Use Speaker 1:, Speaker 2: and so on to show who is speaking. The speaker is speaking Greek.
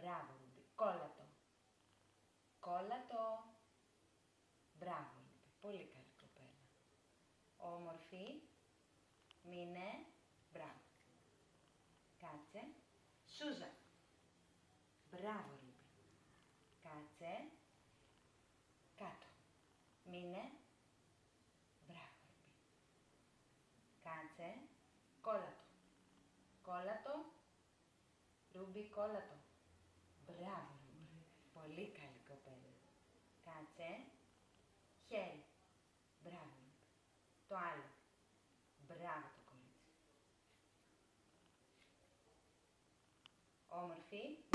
Speaker 1: Μπράβο, Ρούμπι. Κόλλατο. Κόλλατο. Μπράβο, Ρούμπι. Πολύ καλή κοπέλα. Όμορφη. Μείνε. Μπράβο. Κάτσε. Σούζα. Μπράβο, Ρούμπι. Κάτσε. Κάτω. Μείνε. Μπράβο, Ρούμπι. Κάτσε. Κόλλατο. Κόλλατο. Ρούμπι, κόλλατο. Μπράβο, Ρούμπι. Πολύ καλή κοπέλα. Κάτσε. Χέρι. Μπράβο, Ρούμπι. Το άλλο. Μπράβο το κορίτσι. Όμορφη.